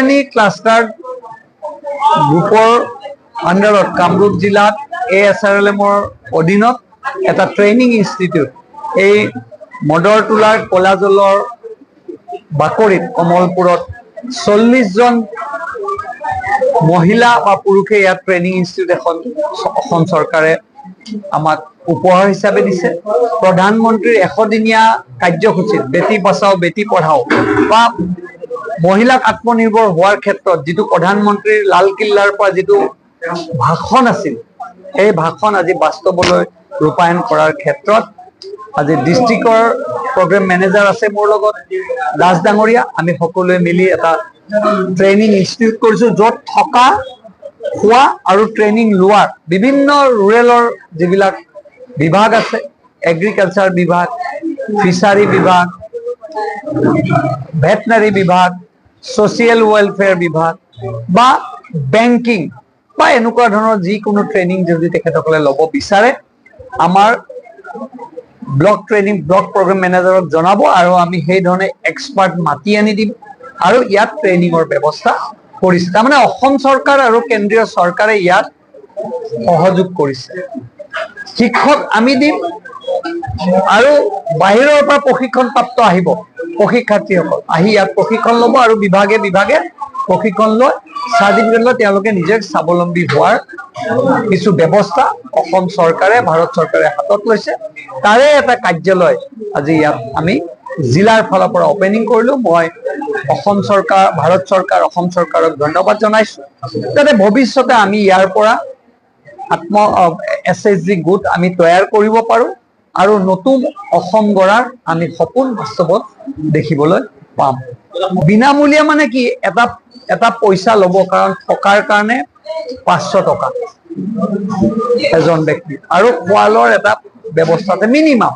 Trinayani cluster গ্ৰুপৰ আণ্ডাৰত কামৰূপ জিলাত ASRLMৰ অধীনত এটা ট্ৰেইনিং ইনষ্টিটিউট এই মদৰ তোলাৰ কলাজলৰ বাকৰিত কমলপুৰত 40 জন মহিলা বা পুৰুষে ইয়াত ট্ৰেইনিং ইনষ্টিটিউট এখন অসম চৰকাৰে আমাক উপহাৰ হিচাপে দিছে। প্ৰধানমন্ত্ৰীৰ 100 দিনীয়া কাৰ্যসূচীত বেটি বচাও বেটি পঢ়াও বা মহিলাক আত্মনিৰ্ভৰ হোৱাৰ ক্ষেত্ৰত যিটো প্ৰধানমন্ত্ৰীৰ লালকিল্লাৰ পৰা যিটো ভাষণ আছিল এই ভাষণ আজি বাস্তৱলৈ ৰূপায়ণ কৰাৰ ক্ষেত্ৰত আজি ডিষ্ট্ৰিক্টৰ প্ৰগ্ৰেম মেনেজাৰ আছে মোৰ লগত দাস ডাঙৰীয়া, আমি সকলোৱে মিলি এটা ট্ৰেইনিং ইনষ্টিটিউট কৰিছো য'ত থকা খোৱা আৰু ট্ৰেইনিং লোৱাৰ বিভিন্ন ৰুৰেলৰ যিবিলাক বিভাগ আছে, এগ্ৰিকালচাৰ বিভাগ, ফিচাৰী বিভাগ, ভেটেনাৰী বিভাগ, ছ'চিয়েল ৱেলফেয়াৰ বিভাগ বা বেংকিং বা এনেকুৱা ধৰণৰ যিকোনো ট্ৰেইনিং যদি তেখেতসকলে ল'ব বিচাৰে আমাৰ ব্লক প্ৰগ্ৰেম মেনেজাৰক জনাব আৰু আমি সেই ধৰণে এক্সপাৰ্ট মাতি আনি দিম আৰু ইয়াত ট্ৰেইনিঙৰ ব্যৱস্থা কৰিছে। তাৰমানে অসম চৰকাৰ আৰু কেন্দ্ৰীয় চৰকাৰে ইয়াত সহযোগ কৰিছে। শিক্ষক আমি দিম আৰু বাহিৰৰ পৰা প্ৰশিক্ষণপ্ৰাপ্ত আহিব প্ৰশিক্ষাৰ্থীসকল আহি ইয়াত প্ৰশিক্ষণ ল'ব আৰু বিভাগে বিভাগে প্ৰশিক্ষণ লৈ চাৰ্টিফিকেট লৈ তেওঁলোকে নিজে স্বাৱলম্বী হোৱাৰ কিছু ব্যৱস্থা অসম চৰকাৰে ভাৰত চৰকাৰে হাতত লৈছে। তাৰে এটা কাৰ্যালয় আজি ইয়াত আমি জিলাৰ ফালৰ পৰা অপেনিং কৰিলো। মই অসম চৰকাৰ, ভাৰত চৰকাৰ, অসম চৰকাৰক ধন্যবাদ জনাইছো যাতে ভৱিষ্যতে আমি ইয়াৰ পৰা SHG গোট আমি তৈয়াৰ কৰিব পাৰো আৰু নতুন অসম গঢ়াৰ আমি সপোন বাস্তৱত দেখিবলৈ পাম। বিনামূলীয়া মানে কি এটা পইচা ল'ব, কাৰণ থকাৰ কাৰণে 500 টকা এজন ব্যক্তি আৰু খোৱা লোৱাৰ এটা ব্যৱস্থাতে মিনিমাম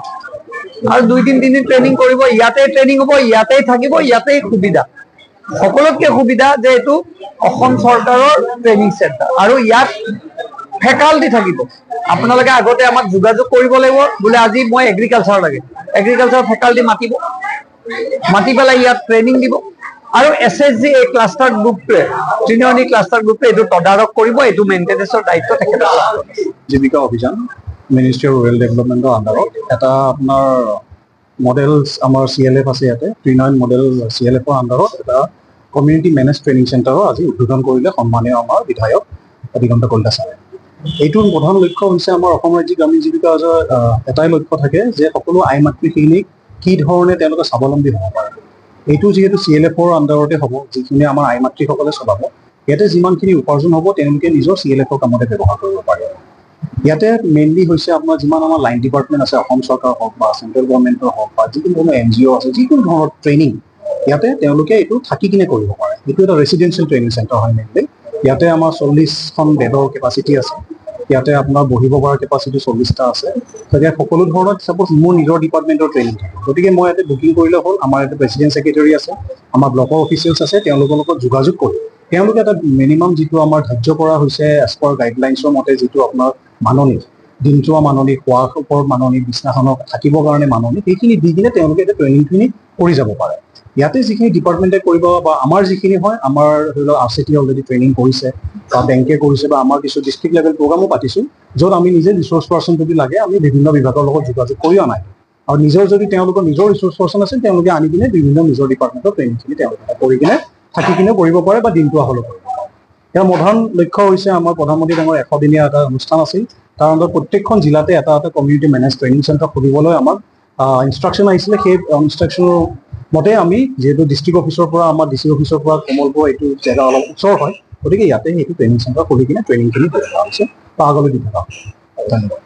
আৰু 2-3 দিন ট্ৰেইনিং কৰিব, ইয়াতে ট্ৰেইনিং হ'ব, ইয়াতেই থাকিব, ইয়াতেই সুবিধা, সকলোতকৈ সুবিধা যে এইটো অসম চৰকাৰৰ ট্ৰেইনিং চেণ্টাৰ আৰু ইয়াত ফেকাল্টি থাকিব। আপোনালোকে আগতে আমাক যোগাযোগ কৰিব লাগিব বোলে আজি মই এগ্ৰিকালচাৰ লাগে, এগ্ৰিকালচাৰ ফেকাল্টি মাতি পেলাই ইয়াত ট্ৰেইনিং দিব আৰু SHG এই ক্লাষ্টাৰ গ্ৰুপটোৱে ত্ৰিনয়নী ক্লাষ্টাৰ গ্ৰুপটোৱে এইটো তদাৰক কৰিব, এইটো মেইনটেনেন্সৰ দায়িত্ব তেখেতসকলৰ। জীৱিকা অভিযান মিনিষ্ট্ৰি অফ ৰুৰেল ডেভেলপমেণ্টৰ আণ্ডাৰত এটা আপোনাৰ মডেল আমাৰ CLF আছে ইয়াতে ত্ৰিনয়ন মডেল CLFৰ আণ্ডাৰত এটা কমিউনিটি মেনেজ ট্ৰেইনিং চেণ্টাৰৰ আজি উদ্বোধন কৰিলে সন্মানীয় আমাৰ বিধায়ক দিগন্ত কলিতা ছাৰে। এইটোৰ প্ৰধান লক্ষ্য হৈছে আমাৰ অসম ৰাজ্যিক গ্ৰামীণ জীৱিকা এটাই লক্ষ্য থাকে যে সকলো আই মাতৃখিনিক কি ধৰণে তেওঁলোকে স্বাৱলম্বী হ'ব পাৰে। এইটো যিহেতু CLFৰ আণ্ডাৰতে হ'ব, যিখিনি আমাৰ আই মাতৃসকলে চলাব, ইয়াতে যিমানখিনি উপাৰ্জন হ'ব তেওঁলোকে নিজৰ CLFৰ কামতে ব্যৱহাৰ কৰিব পাৰে। ইয়াতে মেইনলি হৈছে আপোনাৰ যিমান আমাৰ লাইন ডিপাৰ্টমেণ্ট আছে, অসম চৰকাৰ হওক বা চেণ্ট্ৰেল গভৰ্ণমেণ্টৰ হওক বা যিকোনো ধৰণৰ NGO আছে, যিকোনো ধৰণৰ ট্ৰেইনিং ইয়াতে তেওঁলোকে এইটো থাকি কিনে কৰিব পাৰে। এইটো এটা ৰেচিডেঞ্চিয়েল ট্ৰেইনিং চেণ্টাৰ হয় মেইনলি। ইয়াতে আমাৰ 40খন বেডৰ কেপাচিটি আছে, ইয়াতে আপোনাৰ বহিব পৰা কেপাচিটি 40টা আছে। গতিকে সকলো ধৰণৰ চাপ'জ মোৰ নিজৰ ডিপাৰ্টমেণ্টৰ ট্ৰেইনিং থাকে, গতিকে মই ইয়াতে বুকিং কৰিলে হ'ল। আমাৰ ইয়াতে প্ৰেচিডেণ্ট ছেক্ৰেটাৰী আছে, আমাৰ ব্লকৰ অফিচিয়েলছ আছে, তেওঁলোকৰ লগত যোগাযোগ কৰি তেওঁলোকে এটা মিনিমাম যিটো আমাৰ ধাৰ্য কৰা হৈছে এজ পাৰ গাইডলাইনছৰ মতে যিটো আপোনাৰ মাননি, দিনটোৱা মাননি, খোৱাৰ ওপৰত মাননি, বিছনাখনত থাকিবৰ কাৰণে মাননি, সেইখিনি দি কিনে তেওঁলোকে এতিয়া ট্ৰেইনিংখিনি কৰি যাব পাৰে। ইয়াতে যিখিনি ডিপাৰ্টমেণ্টে কৰিব বা আমাৰ যিখিনি হয়, আমাৰ ধৰি লওক RCT অলৰেডি ট্ৰেইনিং কৰিছে বা বেংকে কৰিছে বা আমাৰ কিছু ডিষ্ট্ৰিক্ট লেভেল প্ৰগ্ৰামো পাতিছোঁ, য'ত আমি নিজে ৰিচোৰ্চ পাৰ্চন যদি লাগে আমি বিভিন্ন বিভাগৰ লগত যোগাযোগ কৰি অনাই আৰু নিজৰ যদি তেওঁলোকৰ নিজৰ ৰিচোৰ্চ পাৰ্চন আছে তেওঁলোকে আনি কিনে বিভিন্ন নিজৰ ডিপাৰ্টমেণ্টৰ ট্ৰেইনিংখিনি তেওঁলোকে কৰি কিনে থাকি কিনে কৰিব পাৰে বা দিনটো হ'লেও কৰিব পাৰে। ইয়াৰ প্ৰধান লক্ষ্য হৈছে আমাৰ প্ৰধানমন্ত্ৰী ডাঙৰ 100 দিনীয়া এটা অনুষ্ঠান আছিল, তাৰ অন্তত প্ৰত্যেকখন জিলাতে এটা কমিউনিটি মেনেজ ট্ৰেইনিং চেণ্টাৰ খুলিবলৈ আমাক ইনষ্ট্ৰাকশ্যন আহিছিলে। সেই ইনষ্ট্ৰাকশ্যনৰ মতে আমি যিহেতু ডিষ্ট্ৰিক্ট অফিচৰ পৰা আমাৰ DC অফিচৰ পৰা কমলপুৰ এইটো জেগা অলপ ওচৰ হয়, গতিকে ইয়াতে সেইটো ট্ৰেইনিং চেণ্টাৰ খুলি কিনে ট্ৰেইনিংখিনি দি থকা হৈছে বা আগলৈ দি থকা হৈছে। ধন্যবাদ।